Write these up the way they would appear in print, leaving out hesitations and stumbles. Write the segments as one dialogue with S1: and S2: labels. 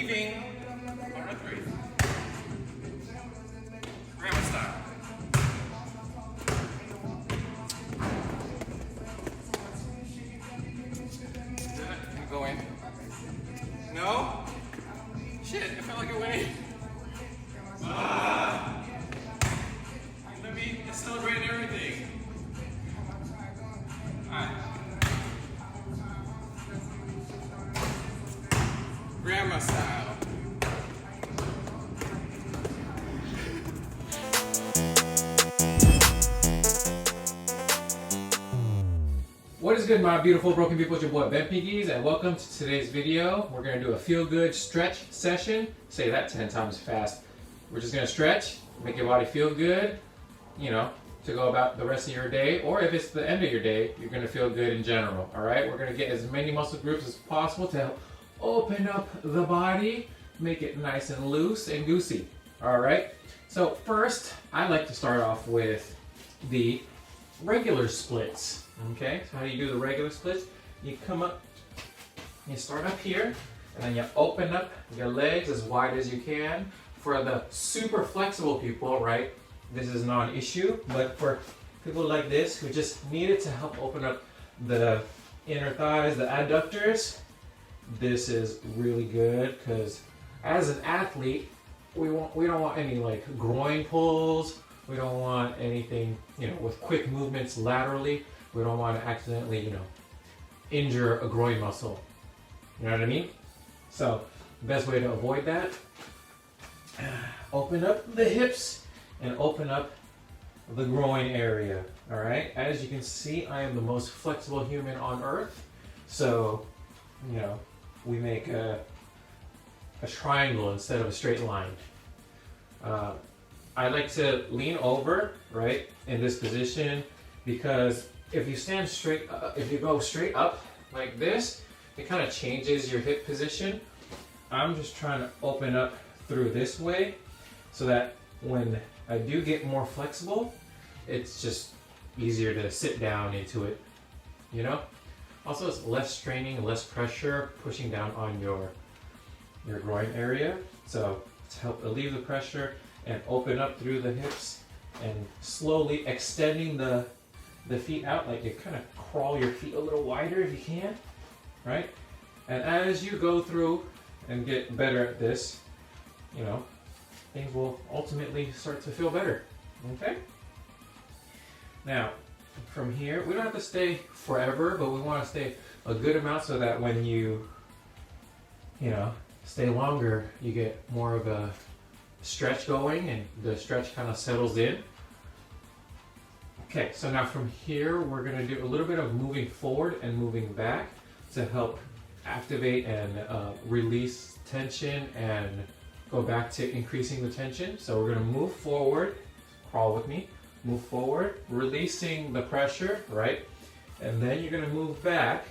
S1: leaving on a 3. Grandma style. Can go in? No? Shit, I felt like it went in. Let me celebrate everything. Alright. Grandma style.
S2: What is good, my beautiful broken people? It's your boy Bentpinkeez, and welcome to today's video. We're going to do a feel-good stretch session. Say that 10 times fast. We're just going to stretch, make your body feel good, you know, to go about the rest of your day, or if it's the end of your day, you're going to feel good in general. All right, we're going to get as many muscle groups as possible to help open up the body, make it nice and loose and goosey. All right, so first I like to start off with the regular splits. Okay, so how do you do the regular splits? You come up, you start up here, and then you open up your legs as wide as you can. For the super flexible people, right, this is not an issue, but for people like this who just need it to help open up the inner thighs, the adductors, this is really good, because as an athlete, we don't want any like groin pulls. We don't want anything, you know, with quick movements laterally. We don't want to accidentally, you know, injure a groin muscle. You know what I mean? So the best way to avoid that, open up the hips and open up the groin area. All right. As you can see, I am the most flexible human on earth. So, you know, we make a triangle instead of a straight line. I like to lean over, right, in this position, because if you stand straight, if you go straight up like this, it kind of changes your hip position. I'm just trying to open up through this way so that when I do get more flexible, it's just easier to sit down into it, you know? Also, it's less straining, less pressure pushing down on your groin area. So to help relieve the pressure and open up through the hips and slowly extending the feet out, like you kind of crawl your feet a little wider if you can, right? And as you go through and get better at this, you know, things will ultimately start to feel better, okay? Now, from here, we don't have to stay forever, but we want to stay a good amount so that when you know, stay longer, you get more of a stretch going and the stretch kind of settles in. Okay, so now from here, we're going to do a little bit of moving forward and moving back to help activate and release tension and go back to increasing the tension. So we're going to move forward, crawl with me, move forward, releasing the pressure, right? And then you're going to move back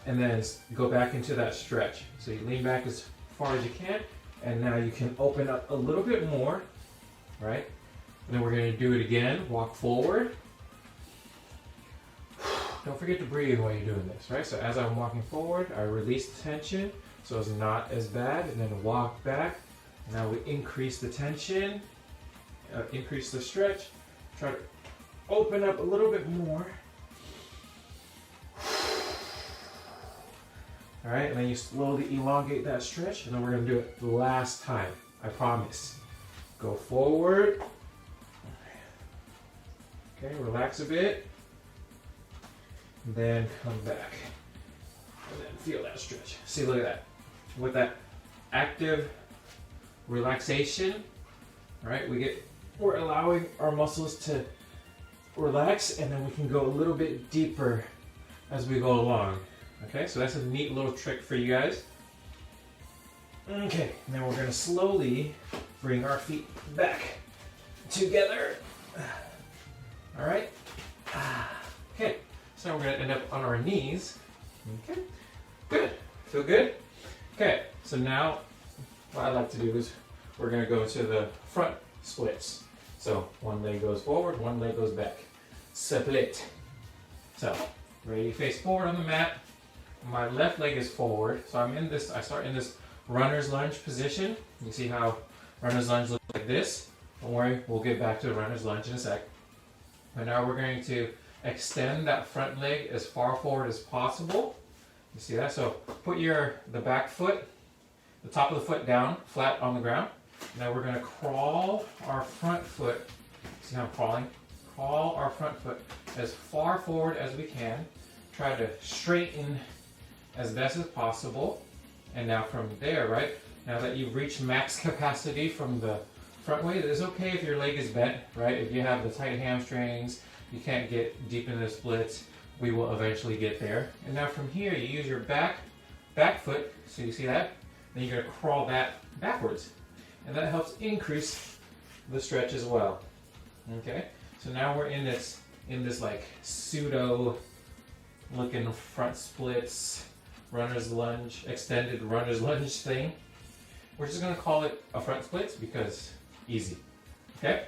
S2: and then go back into that stretch. So you lean back as far as you can, and now you can open up a little bit more, right? And then we're going to do it again, walk forward. Don't forget to breathe while you're doing this, right? So as I'm walking forward, I release the tension so it's not as bad, and then walk back. Now we increase the tension, increase the stretch, try to open up a little bit more. All right, and then you slowly elongate that stretch, and then we're going to do it the last time, I promise. Go forward. Okay, relax a bit. And then come back. And then feel that stretch. See, look at that. With that active relaxation, right, we're allowing our muscles to relax, and then we can go a little bit deeper as we go along. Okay, so that's a neat little trick for you guys. Okay, now we're going to slowly bring our feet back together. All right. Okay, so now we're going to end up on our knees. Okay, good. Feel good? Okay, so now what I like to do is we're going to go to the front splits. So one leg goes forward, one leg goes back. Split. So ready, face forward on the mat. My left leg is forward, so I start in this runner's lunge position. You see how runner's lunge looks like this. Don't worry, we'll get back to runner's lunge in a sec. But now we're going to extend that front leg as far forward as possible. You see that? So put the back foot, the top of the foot down, flat on the ground. Now we're going to crawl our front foot. See how I'm crawling? Crawl our front foot as far forward as we can. Try to straighten as best as possible. And now from there, right? Now that you've reached max capacity from the front way, it's okay if your leg is bent, right? If you have the tight hamstrings, you can't get deep into the splits, we will eventually get there. And now from here, you use your back foot, so you see that? Then you're gonna crawl that backwards. And that helps increase the stretch as well. Okay? So now we're in this like pseudo looking front splits, runner's lunge, extended runner's lunge thing. We're just gonna call it a front splits because easy. Okay?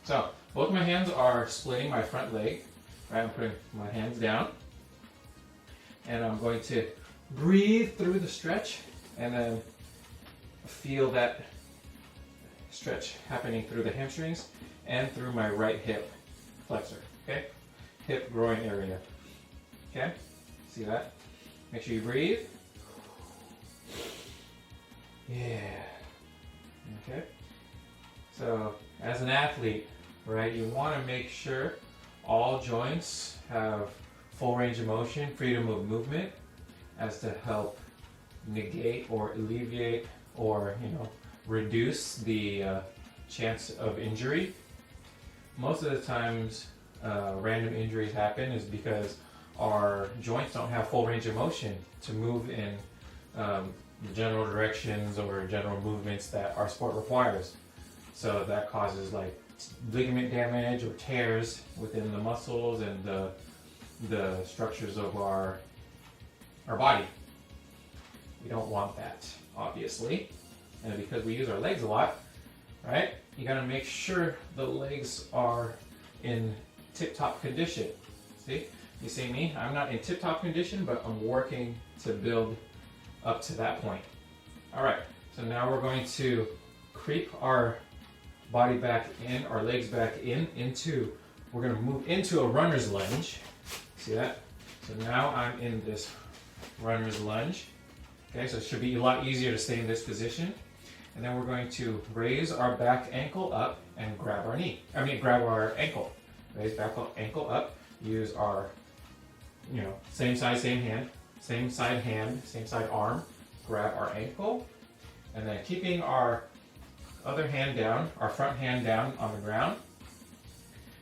S2: So both my hands are splitting my front leg. Right, I'm putting my hands down. And I'm going to breathe through the stretch and then feel that stretch happening through the hamstrings and through my right hip flexor. Okay? Hip groin area. Okay? See that? Make sure you breathe. Yeah. Okay? So, as an athlete, right, you want to make sure all joints have full range of motion, freedom of movement, as to help negate or alleviate or, reduce the chance of injury. Most of the times, random injuries happen is because our joints don't have full range of motion to move in general directions or general movements that our sport requires. So that causes like ligament damage or tears within the muscles and the structures of our body. We don't want that, obviously. And because we use our legs a lot, right? You gotta make sure the legs are in tip-top condition. See? You see me? I'm not in tip-top condition, but I'm working to build up to that point. All right, so now we're going to creep our body back in, our legs back we're gonna move into a runner's lunge. See that? So now I'm in this runner's lunge. Okay, so it should be a lot easier to stay in this position. And then we're going to raise our back ankle up and grab our grab our ankle. Raise back ankle up, use our, same side, same hand, same side arm, grab our ankle, and then keeping our other hand down, our front hand down on the ground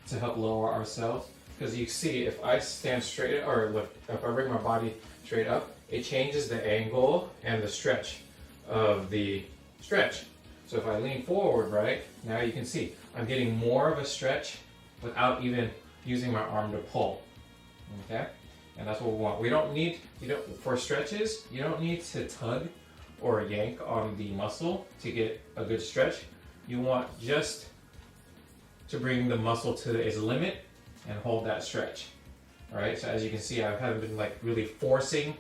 S2: to help lower ourselves. Because you see, if I stand straight, or if I bring my body straight up, it changes the angle and the stretch of the stretch. So if I lean forward, right, now you can see I'm getting more of a stretch without even using my arm to pull. Okay? And that's what we want. For stretches, you don't need to tug or yank on the muscle to get a good stretch. You want just to bring the muscle to its limit and hold that stretch. All right, so as you can see, I haven't been really forcing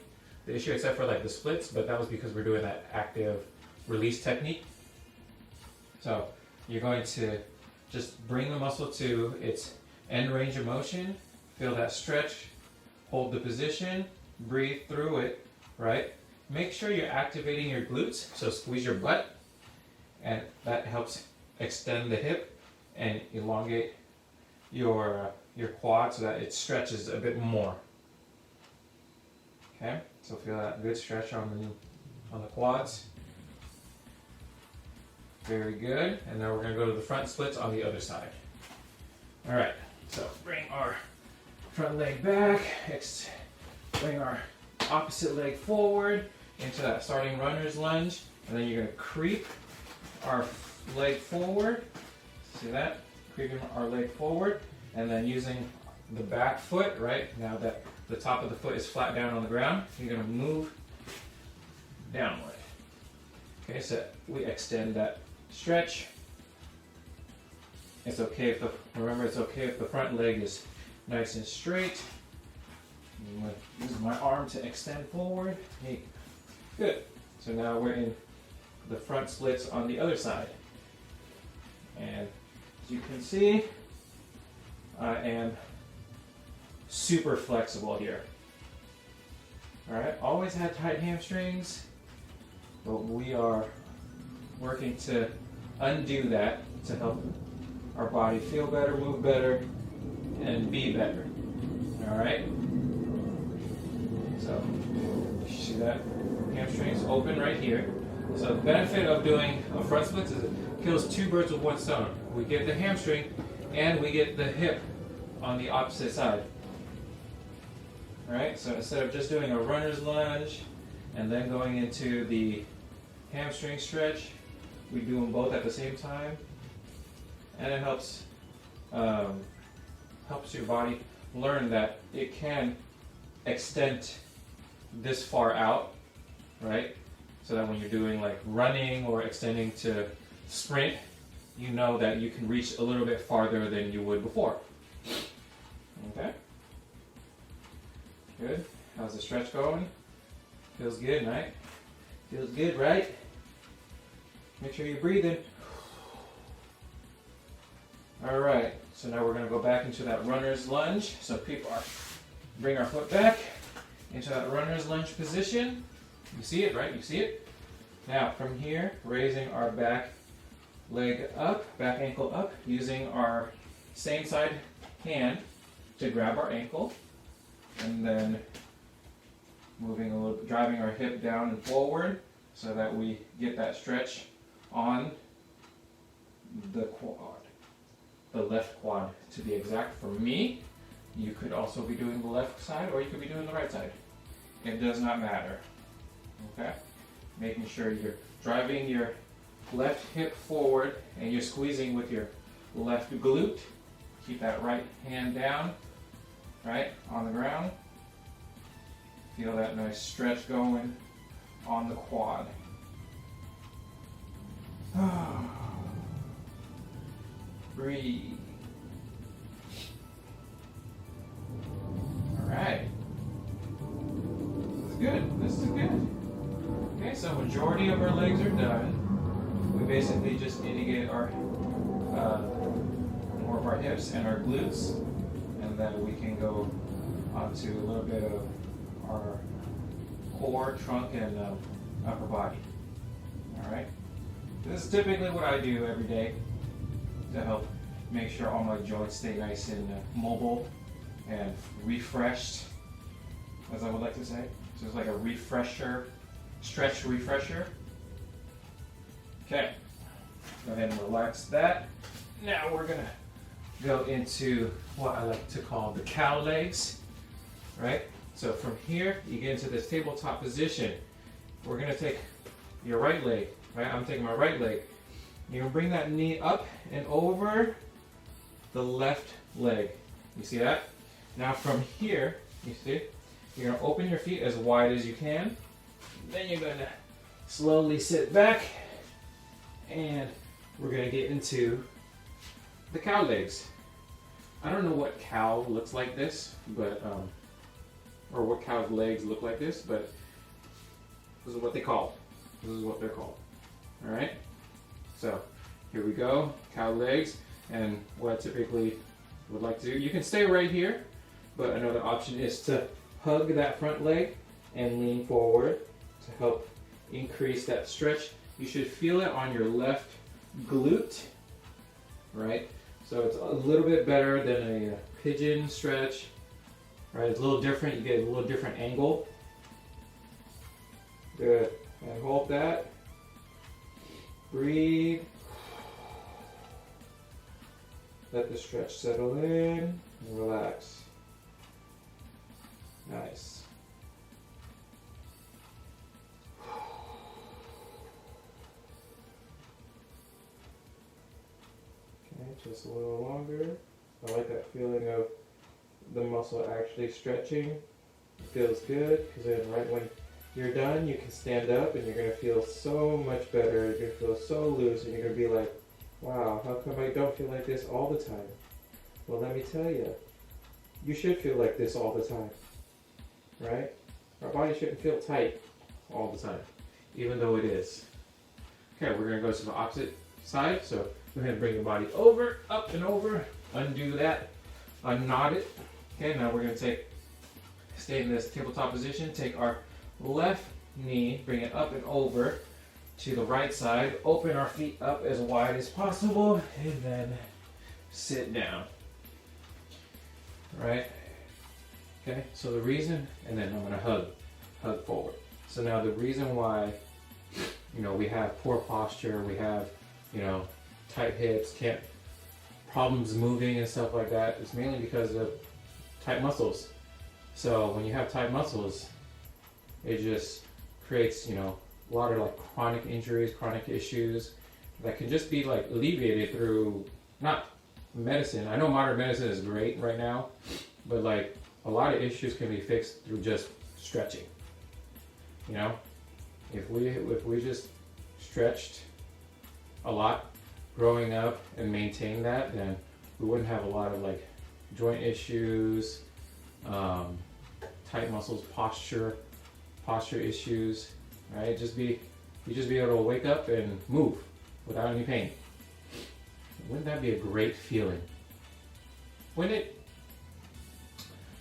S2: the issue except for the splits, but that was because we're doing that active release technique. So you're going to just bring the muscle to its end range of motion, feel that stretch, hold the position, breathe through it, right? Make sure you're activating your glutes, so squeeze your butt, and that helps extend the hip and elongate your quad so that it stretches a bit more. Okay, so feel that good stretch on the quads. Very good. And now we're going to go to the front splits on the other side. All right, so bring our front leg back, bring our opposite leg forward into that starting runner's lunge, and then you're going to creep our leg forward. See that? Creeping our leg forward, and then using the back foot, right? Now that the top of the foot is flat down on the ground, you're going to move downward. Okay, so we extend that stretch. It's okay if the front leg is nice and straight. I'm going to use my arm to extend forward. Hey, good. So now we're in the front splits on the other side. And as you can see, I am super flexible here. Alright, always had tight hamstrings, but we are working to undo that to help our body feel better, move better, and be better. Alright? So, you see that? Hamstrings open right here. So the benefit of doing a front split is it kills two birds with one stone. We get the hamstring and we get the hip on the opposite side. Alright, so instead of just doing a runner's lunge and then going into the hamstring stretch, we do them both at the same time, and it helps your body learn that it can extend this far out, right? So that when you're doing like running or extending to sprint, you know that you can reach a little bit farther than you would before. Okay? Good. How's the stretch going? Feels good, right? Feels good, right? Make sure you're breathing. All right, so now we're going to go back into that runner's lunge. So bring our foot back into that runner's lunge position. You see it, right? You see it? Now, from here, raising our back leg up, back ankle up, using our same side hand to grab our ankle, and then driving our hip down and forward so that we get that stretch on the quad, the left quad to be exact. For me, you could also be doing the left side or you could be doing the right side. It does not matter. Okay? Making sure you're driving your left hip forward and you're squeezing with your left glute. Keep that right hand down, right, on the ground. Feel that nice stretch going on the quad. Breathe. Alright. This is good. This is good. Okay, so majority of our legs are done. We basically just need to get our more of our hips and our glutes, and then we can go onto a little bit of our core, trunk, and upper body. Alright? This is typically what I do every day to help make sure all my joints stay nice and mobile and refreshed, as I would like to say. So it's like a refresher, stretch refresher. Okay, go ahead and relax that. Now we're gonna go into what I like to call the cow legs, right? So from here, you get into this tabletop position. We're gonna take your right leg, right? I'm taking my right leg. You're gonna bring that knee up and over the left leg. You see that? Now from here, you see, you're gonna open your feet as wide as you can. Then you're gonna slowly sit back, and we're gonna get into the cow legs. I don't know what cow looks like this, but or what cow's legs look like this, but this is what they call. This is what they're called. All right. So here we go, cow legs, and what I typically would like to do. You can stay right here, but another option is to hug that front leg and lean forward to help increase that stretch. You should feel it on your left glute, right? So it's a little bit better than a pigeon stretch, right? It's a little different. You get a little different angle. Good. And hold that. Breathe. Let the stretch settle in and relax. Nice. Okay, just a little longer. I like that feeling of the muscle actually stretching. It feels good because then right when you're done, you can stand up and you're going to feel so much better. You're going to feel so loose and you're going to be like, wow, how come I don't feel like this all the time? Well, let me tell you, you should feel like this all the time, right? Our body shouldn't feel tight all the time. even though it is. Okay, we're gonna go to the opposite side. So go ahead and bring your body over, up and over, undo that, unknot it. Okay, now we're gonna stay in this tabletop position, take our left knee, bring it up and over to the right side, open our feet up as wide as possible, and then sit down. All right? Okay, so the reason, and then I'm gonna hug forward. So now the reason why, we have poor posture, we have, tight hips, problems moving and stuff like that, it's mainly because of tight muscles. So when you have tight muscles, it just creates, a lot of like chronic injuries, chronic issues that can just be like alleviated through not medicine. I know modern medicine is great right now, but like a lot of issues can be fixed through just stretching. If we just stretched a lot growing up and maintained that, then we wouldn't have a lot of like joint issues, tight muscles, posture issues, right? You just be able to wake up and move without any pain. Wouldn't that be a great feeling? Wouldn't it?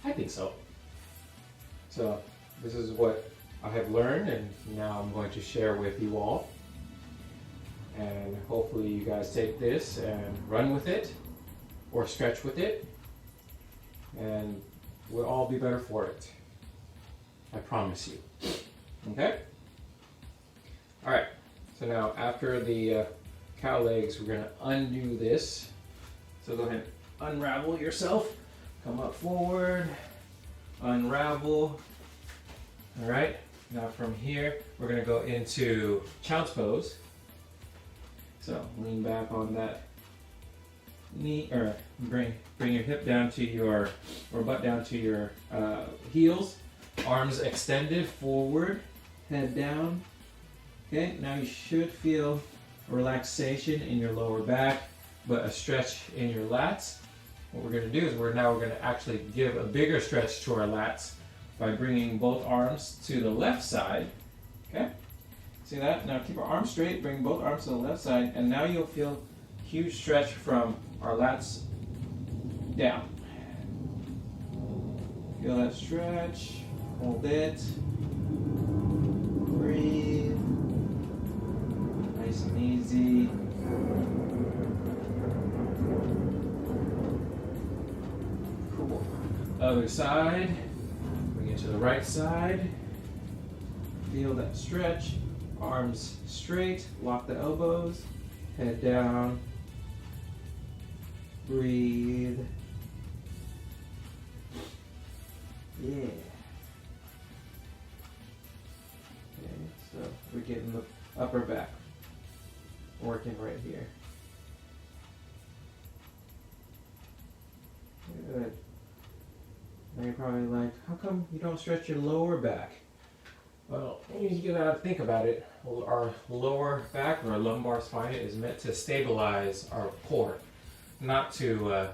S2: I think so. So this is what I have learned, and now I'm going to share with you all. And hopefully you guys take this and run with it or stretch with it, and we'll all be better for it. I promise you. Okay? All right. So now after the cow legs, we're going to undo this. So go ahead and unravel yourself. Come up forward. Unravel. All right. Now from here, we're going to go into child's pose. So lean back on that knee, or bring your hip down to your, or butt down to your heels. Arms extended forward, head down. Okay, now you should feel a relaxation in your lower back, but a stretch in your lats. What we're going to do is we're going to actually give a bigger stretch to our lats by bringing both arms to the left side. Okay, see that? Now keep our arms straight, bring both arms to the left side, and now you'll feel a huge stretch from our lats down. Feel that stretch. Hold it. Breathe. Nice and easy. Cool. Other side. Bring it to the right side. Feel that stretch. Arms straight. Lock the elbows. Head down. Breathe. Yeah. So we're getting the upper back working right here. Good. Now you're probably like, how come you don't stretch your lower back? Well, you gotta think about it. Our lower back, or our lumbar spine, is meant to stabilize our core, not to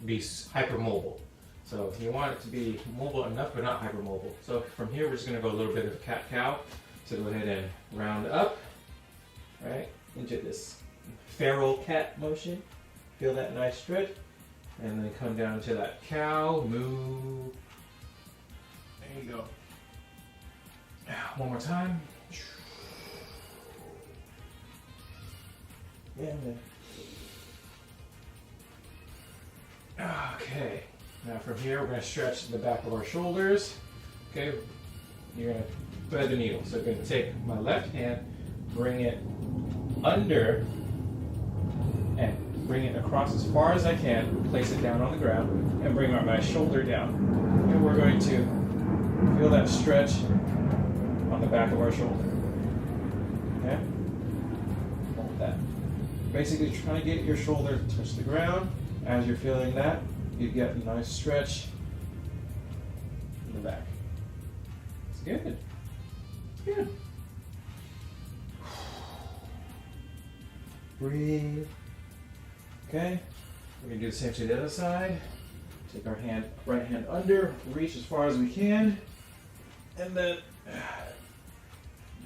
S2: be hypermobile. So you want it to be mobile enough, but not hypermobile. So from here, we're just gonna go a little bit of cat-cow. So go ahead and round up, right, into this feral cat motion. Feel that nice stretch. And then come down to that cow, move. There you go. One more time. And then. Okay. Now from here, we're going to stretch the back of our shoulders. Okay. You're going to thread the needle. So I'm going to take my left hand, bring it under, and bring it across as far as I can, place it down on the ground, and bring my shoulder down. And we're going to feel that stretch on the back of our shoulder. Okay? Hold that. Basically trying to get your shoulder to touch the ground. As you're feeling that, you get a nice stretch in the back. It's good. Good. Breathe. Okay, we're going to do the same to the other side. Take our right hand under, reach as far as we can, and then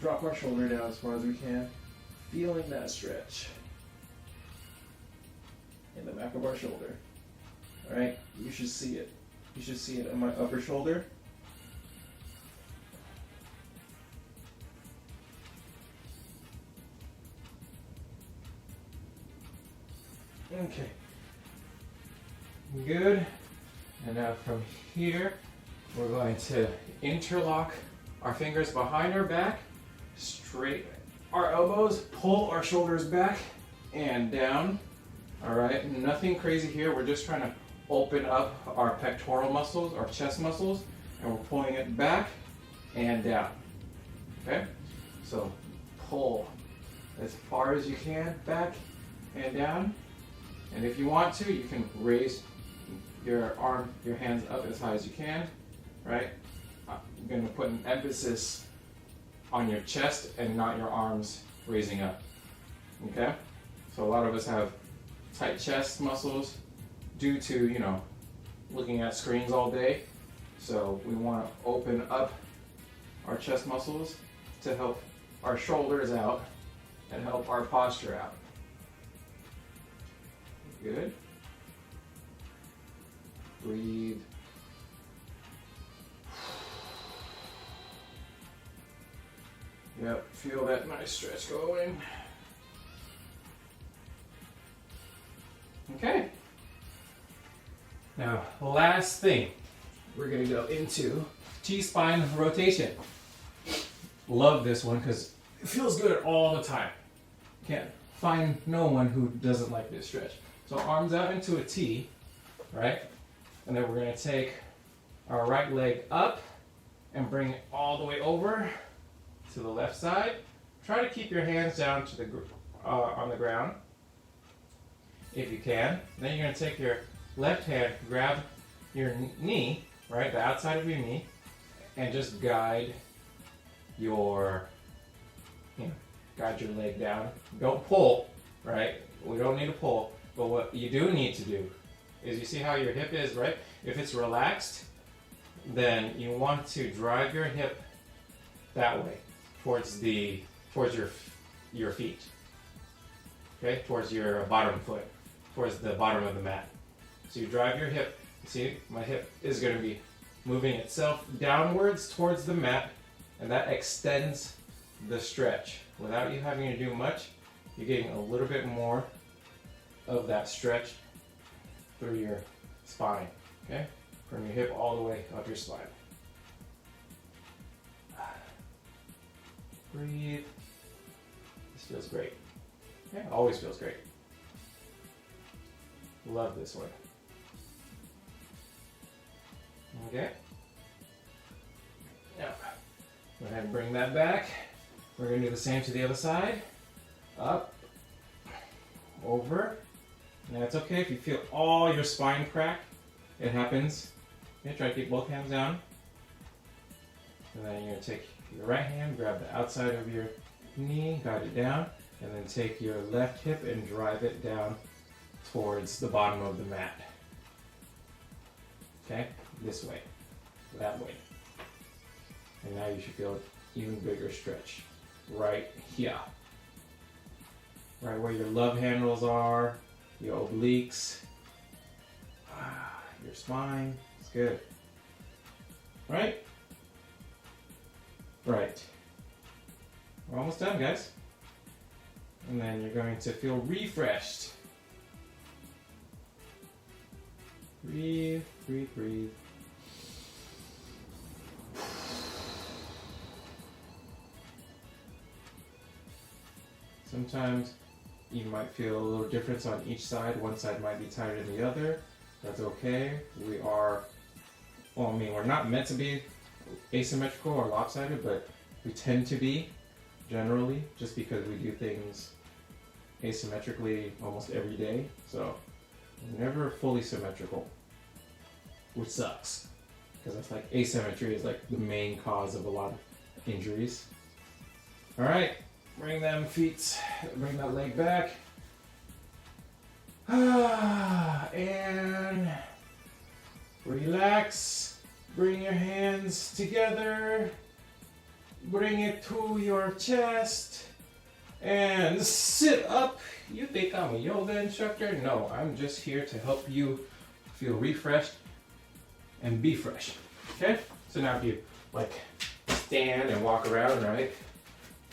S2: drop our shoulder down as far as we can, feeling that stretch in the back of our shoulder. All right, you should see it. You should see it on my upper shoulder. Okay, good. And now from here, we're going to interlock our fingers behind our back, straight our elbows, pull our shoulders back and down. All right, nothing crazy here. We're just trying to open up our pectoral muscles, our chest muscles, and we're pulling it back and down. Okay, so pull as far as you can, back and down. And if you want to, you can raise your hands up as high as you can, right? I'm going to put an emphasis on your chest and not your arms raising up, okay? So a lot of us have tight chest muscles due to, you know, looking at screens all day. So we want to open up our chest muscles to help our shoulders out and help our posture out. Good. Breathe. Yep, feel that nice stretch going. Okay. Now, last thing, we're going to go into T-spine rotation. Love this one because it feels good all the time. Can't find no one who doesn't like this stretch. So arms out into a T, right? And then we're going to take our right leg up and bring it all the way over to the left side. Try to keep your hands down to the on the ground if you can. Then you're going to take your left hand, grab your knee, right, the outside of your knee, and just guide your leg down. Don't pull, right? We don't need to pull. But what you do need to do is, you see how your hip is, right? If it's relaxed, then you want to drive your hip that way towards your feet. Okay? Towards your bottom foot, towards the bottom of the mat. So you drive your hip. See, my hip is going to be moving itself downwards towards the mat, and that extends the stretch. Without you having to do much, you're getting a little bit more of that stretch through your spine, okay? From your hip all the way up your spine. Breathe. This feels great. Yeah, always feels great. Love this one. Okay. Now, go ahead and bring that back. We're going to do the same to the other side. Up, over. Now it's okay if you feel all your spine crack. It happens. Okay, try to keep both hands down. And then you're going to take your right hand, grab the outside of your knee, guide it down, and then take your left hip and drive it down towards the bottom of the mat. Okay? This way. That way. And now you should feel an even bigger stretch. Right here. Right where your love handles are, your obliques, your spine. It's good. Right? Right. We're almost done, guys. And then you're going to feel refreshed. Breathe, breathe, breathe. Sometimes you might feel a little difference on each side. One side might be tighter than the other. That's okay. We're not meant to be asymmetrical or lopsided, but we tend to be generally, just because we do things asymmetrically almost every day. So we're never fully symmetrical, which sucks, because that's like asymmetry is like the main cause of a lot of injuries. All right. Bring that leg back. And relax. Bring your hands together. Bring it to your chest and sit up. You think I'm a yoga instructor? No, I'm just here to help you feel refreshed and be fresh. Okay? So now if you like stand and walk around, right?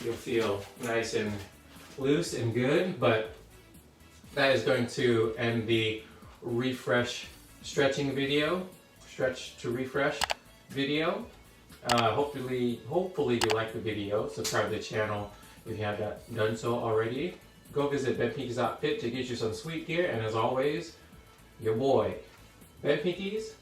S2: You'll feel nice and loose and good, but that is going to end the refresh stretching video, stretch to refresh video. Hopefully you like the video. Subscribe to the channel if you have not done so already. Go visit Bentpinkeez.fit to get you some sweet gear, and as always, your boy, Bentpinkeez,